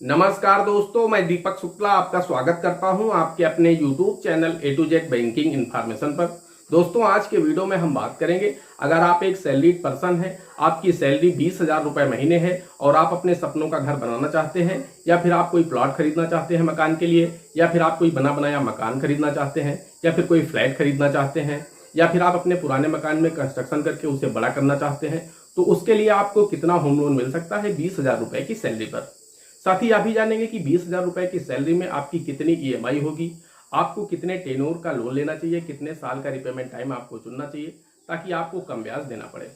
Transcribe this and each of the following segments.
नमस्कार दोस्तों, मैं दीपक शुक्ला आपका स्वागत करता हूं आपके अपने YouTube channel A to Z banking information पर। दोस्तों, आज के वीडियो में हम बात करेंगे, अगर आप एक सैलरीड पर्सन हैं, आपकी सैलरी 20,000 रुपये महीने है और आप अपने सपनों का घर बनाना चाहते हैं, या फिर आप कोई प्लॉट खरीदना चाहते हैं मकान के लिए, या फिर आप कोई बना बनाया मकान खरीदना चाहते हैं, या फिर कोई फ्लैट खरीदना चाहते हैं, या फिर आप अपने पुराने मकान में कंस्ट्रक्शन करके उसे बड़ा करना चाहते हैं, तो उसके लिए आपको कितना होम लोन मिल सकता है 20,000 रुपये की सैलरी पर। साथ ही आप भी जानेंगे कि 20,000 रुपये की सैलरी में आपकी कितनी ईएमआई होगी, आपको कितने टेन्योर का लोन लेना चाहिए, कितने साल का रिपेमेंट टाइम आपको चुनना चाहिए ताकि आपको कम ब्याज देना पड़े।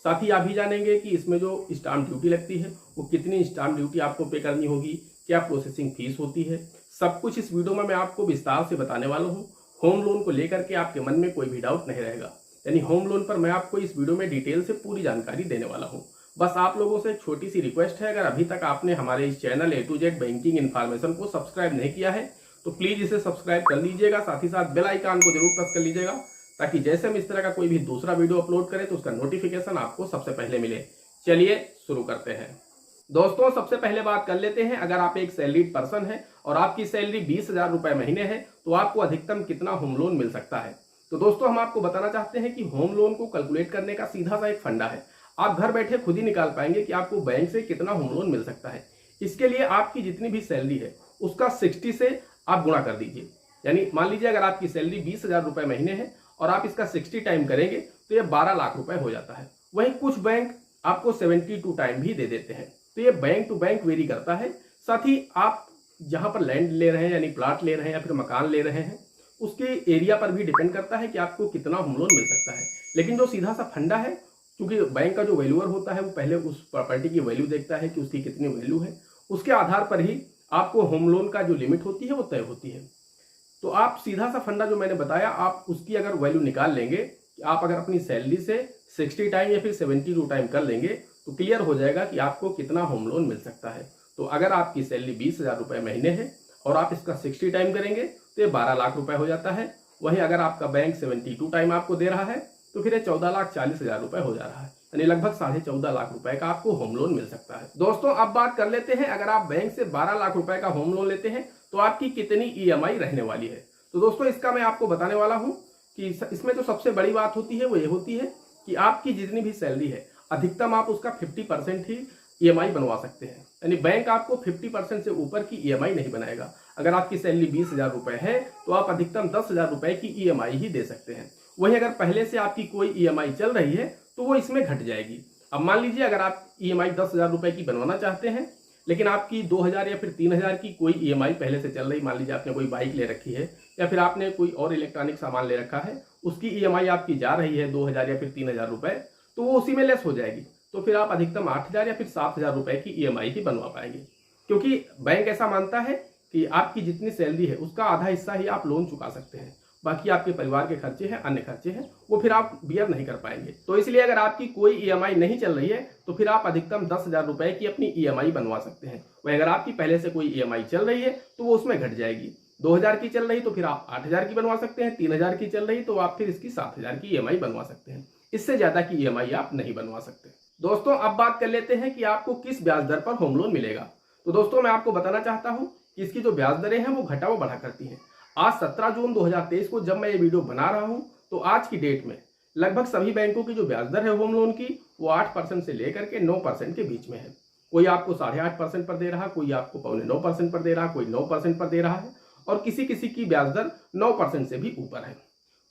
साथ ही आप भी जानेंगे कि इसमें जो स्टाम्प ड्यूटी लगती है वो कितनी स्टाम्प ड्यूटी आपको पे करनी होगी, क्या प्रोसेसिंग फीस होती है, सब कुछ इस वीडियो में मैं आपको विस्तार से बताने वाला हूँ। होम लोन को लेकर के आपके मन में कोई भी डाउट नहीं रहेगा, यानी होम लोन पर मैं आपको इस वीडियो में डिटेल से पूरी जानकारी देने वाला हूँ। बस आप लोगों से एक छोटी सी रिक्वेस्ट है, अगर अभी तक आपने हमारे इस channel A to Z banking information को सब्सक्राइब नहीं किया है तो प्लीज इसे सब्सक्राइब कर लीजिएगा। साथ ही साथ बेल आइकन को जरूर प्रेस कर लीजिएगा ताकि जैसे हम इस तरह का कोई भी दूसरा वीडियो अपलोड करें तो उसका नोटिफिकेशन आपको सबसे पहले मिले। चलिए शुरू करते हैं। दोस्तों, सबसे पहले बात कर लेते हैं, अगर आप एक सैलरीड पर्सन है और आपकी सैलरी 20,000 रुपये महीने है तो आपको अधिकतम कितना होम लोन मिल सकता है। तो दोस्तों, हम आपको बताना चाहते हैं कि होम लोन को कैलकुलेट करने का सीधा सा एक फंडा है। आप घर बैठे खुद ही निकाल पाएंगे कि आपको बैंक से कितना होम लोन मिल सकता है। इसके लिए आपकी जितनी भी सैलरी है उसका 60 से आप गुणा कर दीजिए। यानी मान लीजिए अगर आपकी सैलरी 20,000 रुपये महीने है और आप इसका 60 टाइम करेंगे तो ये 12 लाख रुपए हो जाता है। वहीं कुछ बैंक आपको 72 टाइम भी दे देते हैं, तो ये बैंक टू बैंक वेरी करता है। साथ ही आप जहां पर लैंड ले रहे हैं यानी प्लाट ले रहे हैं या फिर मकान ले रहे हैं उसके एरिया पर भी डिपेंड करता है कि आपको कितना होम लोन मिल सकता है। लेकिन जो सीधा सा फंडा है, क्योंकि बैंक का जो वैल्यूअर होता है वो पहले उस प्रॉपर्टी की वैल्यू देखता है कि उसकी कितनी वैल्यू है, उसके आधार पर ही आपको होम लोन का जो लिमिट होती है वो तय होती है। तो आप सीधा सा फंडा जो मैंने बताया, आप उसकी अगर वैल्यू निकाल लेंगे, आप अगर अपनी सैलरी से 60 टाइम या फिर 72 टाइम कर लेंगे तो क्लियर हो जाएगा कि आपको कितना होम लोन मिल सकता है। तो अगर आपकी सैलरी 20,000 रुपये महीने है और आप इसका 60 टाइम करेंगे तो ये 12 लाख रुपए हो जाता है। वहीं अगर आपका बैंक 72 टाइम आपको दे रहा है तो फिर ये 14,40,000 रुपए हो जा रहा है, यानी लगभग 14.5 लाख रुपए का आपको होम लोन मिल सकता है। दोस्तों, अब बात कर लेते हैं, अगर आप बैंक से 12 लाख रुपए का होम लोन लेते हैं तो आपकी कितनी ईएमआई रहने वाली है। तो दोस्तों, इसका मैं आपको बताने वाला हूं कि इसमें जो सबसे बड़ी बात होती है वो ये होती है कि आपकी जितनी भी सैलरी है अधिकतम आप उसका 50% ही ईएमआई बनवा सकते हैं। यानी बैंक आपको 50% से ऊपर की ईएमआई नहीं बनाएगा। अगर आपकी सैलरी 20,000 रुपए है तो आप अधिकतम 10,000 रुपए की ईएमआई ही दे सकते हैं। वहीं अगर पहले से आपकी कोई ईएमआई चल रही है तो वो इसमें घट जाएगी। अब मान लीजिए अगर आप ईएमआई 10,000 रुपए की बनवाना चाहते हैं लेकिन आपकी 2,000 या फिर 3,000 की कोई ईएमआई पहले से चल रही, मान लीजिए आपने कोई बाइक ले रखी है या फिर आपने कोई और इलेक्ट्रॉनिक सामान ले रखा है, उसकी ईएमआई आपकी जा रही है 2,000 या फिर 3,000 रुपए, तो वो उसी में लेस हो जाएगी। तो फिर आप अधिकतम 8,000 या फिर 7,000 रुपए की ईएमआई ही बनवा पाएंगे, क्योंकि बैंक ऐसा मानता है कि आपकी जितनी सैलरी है उसका आधा हिस्सा ही आप लोन चुका सकते हैं, बाकी आपके परिवार के खर्चे हैं, अन्य खर्चे हैं, वो फिर आप बियर नहीं कर पाएंगे। तो इसलिए अगर आपकी कोई ईएमआई नहीं चल रही है तो फिर आप अधिकतम 10,000 रुपए की अपनी ईएमआई बनवा सकते हैं। वही अगर आपकी पहले से कोई ईएमआई चल रही है तो वो उसमें घट जाएगी। 2,000 की चल रही तो फिर आप 8,000 की बनवा सकते हैं, 3,000 की चल रही तो आप फिर इसकी 7,000 की ईएमआई बनवा सकते हैं। इससे ज्यादा की ईएमआई आप नहीं बनवा सकते। दोस्तों, अब बात कर लेते हैं कि आपको किस ब्याज दर पर होम लोन मिलेगा। तो दोस्तों, मैं आपको बताना चाहता हूं कि इसकी जो ब्याज दरें हैं वो घटा व बढ़ा करती हैं। आज 17 जून 2023 को जब मैं ये वीडियो बना रहा हूं तो आज की डेट में लगभग सभी बैंकों की जो ब्याज दर है होम लोन की वो 8% से लेकर के 9% के बीच में है। कोई आपको 8.5% पर दे रहा, कोई आपको 9.25% पर दे रहा, कोई 9% पर दे रहा है और किसी किसी की ब्याज दर 9% से भी ऊपर है।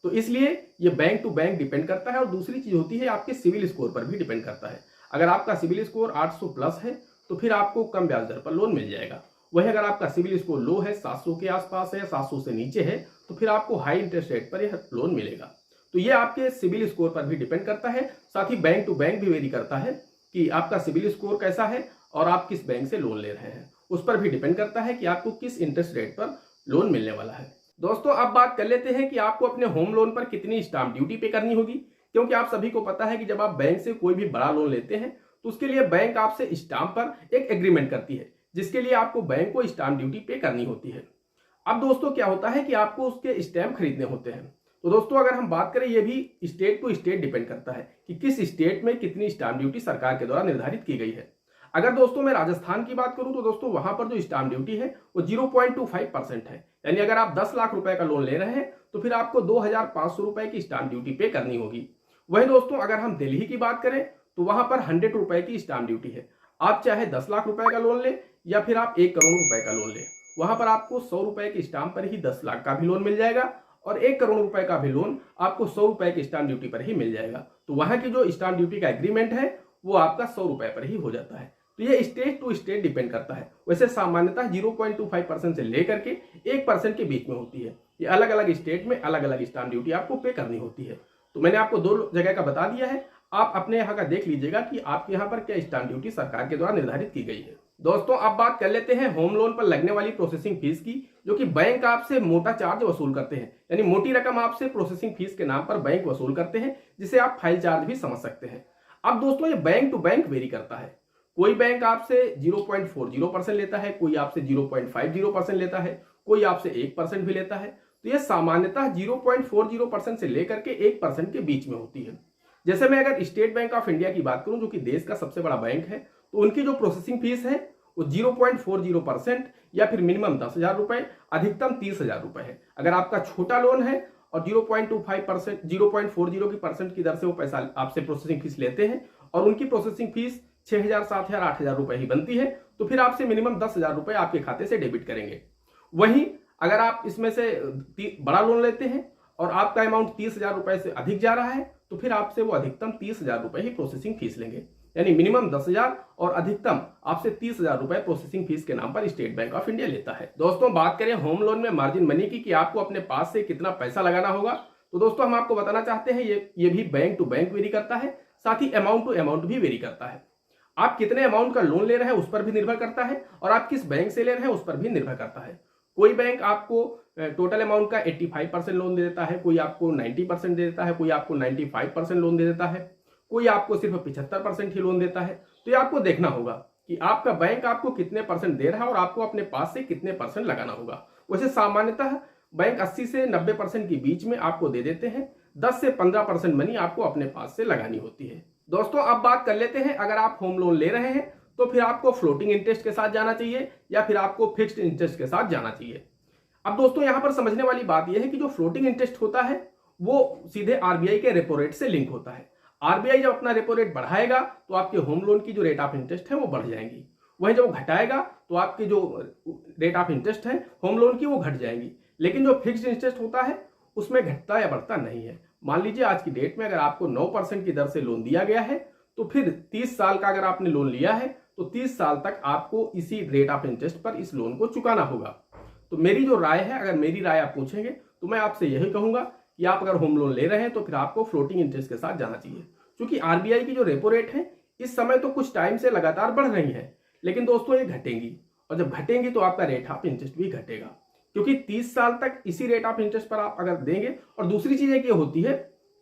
तो इसलिए ये बैंक टू बैंक डिपेंड करता है। और दूसरी चीज होती है आपके सिविल स्कोर पर भी डिपेंड करता है। अगर आपका सिविल स्कोर 800 प्लस है तो फिर आपको कम ब्याज दर पर लोन मिल जाएगा। वहीं अगर आपका सिविल स्कोर लो है, 700 के आसपास है, 700 से नीचे है, तो फिर आपको हाई इंटरेस्ट रेट पर यह लोन मिलेगा। तो ये आपके सिविल स्कोर पर भी डिपेंड करता है। साथ ही बैंक टू बैंक भी वेरी करता है कि आपका सिविल स्कोर कैसा है और आप किस बैंक से लोन ले रहे हैं, उस पर भी डिपेंड करता है कि आपको किस इंटरेस्ट रेट पर लोन मिलने वाला है। दोस्तों, अब बात कर लेते हैं कि आपको अपने होम लोन पर कितनी स्टाम्प ड्यूटी पे करनी होगी, क्योंकि आप सभी को पता है कि जब आप बैंक से कोई भी बड़ा लोन लेते हैं तो उसके लिए बैंक आपसे स्टाम्प पर एक एग्रीमेंट करती है, जिसके लिए आपको बैंक को स्टाम्प ड्यूटी पे करनी होती है। अब दोस्तों, क्या होता है कि आपको उसके स्टैम्प खरीदने होते हैं। तो दोस्तों, अगर हम बात करें, ये भी स्टेट टू स्टेट डिपेंड करता है कि किस स्टेट में कितनी स्टाम्प ड्यूटी सरकार के द्वारा निर्धारित की गई है। अगर दोस्तों मैं राजस्थान की बात करूं तो दोस्तों वहां पर जो स्टाम्प ड्यूटी है वो 0.25% है। यानी अगर आप 10 लाख रुपए का लोन ले रहे हैं तो फिर आपको 2,500 रुपए की स्टाम्प ड्यूटी पे करनी होगी। वहीं दोस्तों अगर हम दिल्ली की बात करें तो वहां पर 100 रुपए की स्टाम्प ड्यूटी है। आप चाहे 10 लाख रुपए का लोन ले या फिर आप 1 करोड़ रुपए का लोन ले, वहां पर आपको 100 रुपए की स्टाम्प पर ही 10 लाख का भी लोन मिल जाएगा और 1 करोड़ रुपए का भी लोन आपको 100 रुपए की स्टाम्प ड्यूटी पर ही मिल जाएगा। तो वहां की जो स्टाम्प ड्यूटी का एग्रीमेंट है वो आपका 100 रुपए पर ही हो जाता है। तो ये स्टेट टू स्टेट डिपेंड करता है। वैसे सामान्यतः 0.25% से लेकर के 1% के बीच में होती है। ये अलग अलग स्टेट में अलग अलग स्टाम्प ड्यूटी आपको पे करनी होती है। तो मैंने आपको 2 जगह का बता दिया है, आप अपने यहाँ का देख लीजिएगा कि आपके यहाँ पर क्या स्टाम्प ड्यूटी सरकार के द्वारा निर्धारित की गई है। दोस्तों अब बात कर लेते हैं होम लोन पर लगने वाली प्रोसेसिंग फीस की, जो कि बैंक आपसे मोटा चार्ज वसूल करते हैं। यानी मोटी रकम आपसे प्रोसेसिंग फीस के नाम पर बैंक वसूल करते हैं, जिसे आप फाइल चार्ज भी समझ सकते हैं। अब दोस्तों ये बैंक टू बैंक वेरी करता है। कोई बैंक आपसे 0.40% लेता है, कोई आपसे 0.50% लेता है, कोई आपसे 1% भी लेता है। तो यह सामान्यतः 0.40% से लेकर के 1% के बीच में होती है। जैसे मैं अगर स्टेट बैंक ऑफ इंडिया की बात करूं, जो कि देश का सबसे बड़ा बैंक है, तो उनकी जो प्रोसेसिंग फीस है वो 0.40% या फिर मिनिमम 10,000 रुपए, अधिकतम 30,000 रुपए है। अगर आपका छोटा लोन है और 0.25% 0.40% की दर से वो पैसा आपसे प्रोसेसिंग फीस लेते हैं और उनकी प्रोसेसिंग फीस 6,000, 7,000, 8,000 रुपए ही बनती है, तो फिर आपसे मिनिमम 10,000 रुपए आपके खाते से डेबिट करेंगे। वहीं अगर आप इसमें से बड़ा लोन लेते हैं और आपका अमाउंट 30,000 रुपए से अधिक जा रहा है, तो फिर आपसे वो अधिकतम 30,000 रुपए ही प्रोसेसिंग फीस लेंगे। यानी मिनिमम 10,000 और अधिकतम आपसे 30,000 रुपए प्रोसेसिंग फीस के नाम पर स्टेट बैंक ऑफ इंडिया लेता है। दोस्तों बात करें होम लोन में मार्जिन मनी की कि आपको अपने पास से कितना पैसा लगाना होगा, तो दोस्तों हम आपको बताना चाहते हैं ये भी बैंक टू बैंक वेरी करता है, साथ ही अमाउंट टू अमाउंट भी वेरी करता है। आप कितने अमाउंट का लोन ले रहे हैं उस पर भी निर्भर करता है और आप किस बैंक से ले रहे हैं उस पर भी निर्भर करता है। कोई बैंक आपको टोटल अमाउंट का 85% लोन दे देता है, कोई आपको 90% दे देता है, कोई आपको 95% लोन दे देता है, कोई आपको सिर्फ 75% ही लोन देता है। तो ये आपको देखना होगा कि आपका बैंक आपको कितने परसेंट दे रहा है और आपको अपने पास से कितने परसेंट लगाना होगा। वैसे सामान्यतः बैंक 80 से 90% के बीच में आपको दे देते हैं, 10 से 15% मनी आपको अपने पास से लगानी होती है। दोस्तों अब बात कर लेते हैं, अगर आप होम लोन ले रहे हैं तो फिर आपको फ्लोटिंग इंटरेस्ट के साथ जाना चाहिए या फिर आपको फिक्स्ड इंटरेस्ट के साथ जाना चाहिए। अब दोस्तों यहां पर समझने वाली बात यह है कि जो फ्लोटिंग इंटरेस्ट होता है वो सीधे आरबीआई के रेपो रेट से लिंक होता है। आरबीआई जब अपना रेपो रेट बढ़ाएगा तो आपके होम लोन की जो रेट ऑफ इंटरेस्ट है वो बढ़ जाएंगी, वहीं जब घटाएगा तो आपकी जो रेट ऑफ इंटरेस्ट है होम लोन की वो घट जाएंगी। लेकिन जो फिक्स्ड इंटरेस्ट होता है उसमें घटता या बढ़ता नहीं है। मान लीजिए आज की डेट में अगर आपको 9% की दर से लोन दिया गया है तो फिर 30 साल का अगर आपने लोन लिया है तो 30 साल तक आपको इसी रेट ऑफ इंटरेस्ट पर इस लोन को चुकाना होगा। तो मेरी जो राय है, अगर मेरी राय आप पूछेंगे तो मैं आपसे यही कहूंगा कि आप अगर होम लोन ले रहे हैं तो फिर आपको फ्लोटिंग इंटरेस्ट के साथ जाना चाहिए, क्योंकि आरबीआई की जो रेपो रेट है इस समय तो कुछ टाइम से लगातार बढ़ रही है, लेकिन दोस्तों ये घटेंगी और जब घटेंगी तो आपका रेट ऑफ इंटरेस्ट भी घटेगा, क्योंकि 30 साल तक इसी रेट ऑफ इंटरेस्ट पर आप अगर देंगे। और दूसरी चीज एक ये होती है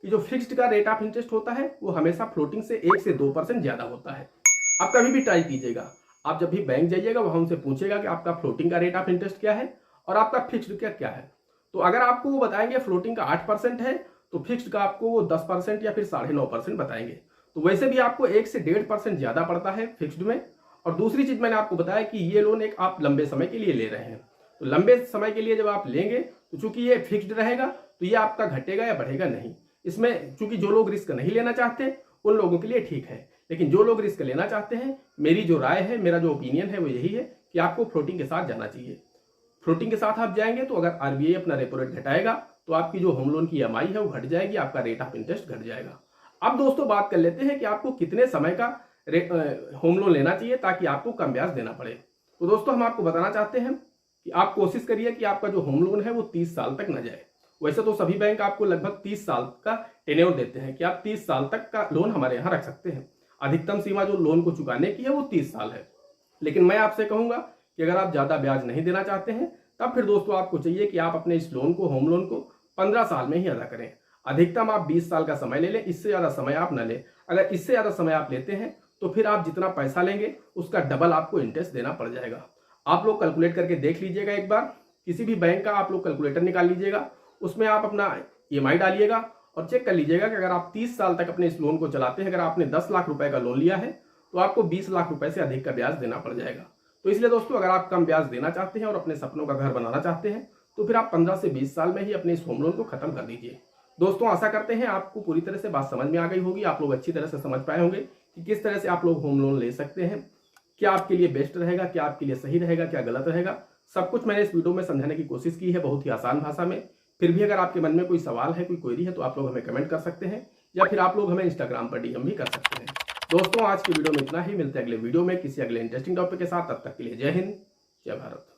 कि जो फिक्स्ड का रेट ऑफ इंटरेस्ट होता है वो हमेशा फ्लोटिंग से 1 से 2% ज्यादा होता है। आप कभी भी ट्राई कीजिएगा, आप जब भी बैंक जाइएगा वहां उनसे पूछेगा कि आपका फ्लोटिंग का रेट ऑफ इंटरेस्ट क्या है और आपका फिक्स्ड का क्या है। तो अगर आपको वो बताएंगे फ्लोटिंग का 8% है तो फिक्स्ड का आपको वो 10% या फिर 9.5% बताएंगे। तो वैसे भी आपको 1 से 1.5% ज्यादा पड़ता है फिक्स्ड में। और दूसरी चीज मैंने आपको बताया कि ये लोन एक आप लंबे समय के लिए ले रहे हैं, तो लंबे समय के लिए जब आप लेंगे तो चूंकि ये फिक्स्ड रहेगा तो ये आपका घटेगा या बढ़ेगा नहीं। इसमें चूंकि जो लोग रिस्क नहीं लेना चाहते उन लोगों के लिए ठीक है, लेकिन जो लोग रिस्क लेना चाहते हैं, मेरी जो राय है, मेरा जो ओपिनियन है वो यही है कि आपको फ्लोटिंग के साथ जाना चाहिए। फ्लोटिंग के साथ आप जाएंगे तो अगर आरबीआई अपना रेपो रेट घटाएगा तो आपकी जो होम लोन की ईएमआई है वो घट जाएगी, आपका रेट ऑफ इंटरेस्ट घट जाएगा। अब दोस्तों बात कर लेते हैं कि आपको कितने समय का होम लोन लेना चाहिए ताकि आपको कम ब्याज देना पड़े। तो दोस्तों हम आपको बताना चाहते हैं कि आप कोशिश करिए कि आपका जो होम लोन है वो 30 साल तक न जाए। वैसे तो सभी बैंक आपको लगभग 30 साल का टेन्योर देते हैं कि आप 30 साल तक का लोन हमारे यहाँ रख सकते हैं। अधिकतम सीमा जो लोन को चुकाने की है वो 30 साल है। लेकिन मैं आपसे कहूंगा कि अगर आप ज्यादा ब्याज नहीं देना चाहते हैं तब फिर दोस्तों आपको चाहिए कि आप अपने इस लोन को, होम लोन को 15 साल में ही अदा करें। अधिकतम आप 20 साल का समय ले लें, इससे ज्यादा समय आप न लें। अगर इससे ज्यादा समय आप लेते हैं तो फिर आप जितना पैसा लेंगे उसका डबल आपको इंटरेस्ट देना पड़ जाएगा। आप लोग कैलकुलेट करके देख लीजिएगा, एक बार किसी भी बैंक का आप लोग कैलकुलेटर निकाल लीजिएगा, उसमें आप अपना ईएमआई डालिएगा और चेक कर लीजिएगा कि अगर आप 30 साल तक अपने इस लोन को चलाते हैं, अगर आपने 10 लाख रुपए का लोन लिया है तो आपको 20 लाख रुपए से अधिक का ब्याज देना पड़ जाएगा। तो इसलिए दोस्तों, अगर आप कम ब्याज देना चाहते हैं और अपने सपनों का घर बनाना चाहते हैं तो फिर आप 15 से 20 साल में ही अपने इस होम लोन को खत्म कर दीजिए। दोस्तों, आशा करते हैं आपको पूरी तरह से बात समझ में आ गई होगी, आप लोग अच्छी तरह से समझ पाए होंगे कि किस तरह से आप लोग होम लोन ले सकते हैं, क्या आपके लिए बेस्ट रहेगा, क्या आपके लिए सही रहेगा, क्या गलत रहेगा। सब कुछ मैंने इस वीडियो में समझाने की कोशिश की है, बहुत ही आसान भाषा में। फिर भी अगर आपके मन में कोई सवाल है, कोई क्वेरी है, तो आप लोग हमें कमेंट कर सकते हैं या फिर आप लोग हमें इंस्टाग्राम पर डीएम भी कर सकते हैं। दोस्तों, आज की वीडियो में इतना ही। मिलते हैं अगले वीडियो में किसी अगले इंटरेस्टिंग टॉपिक के साथ। तब तक के लिए जय हिंद, जय भारत।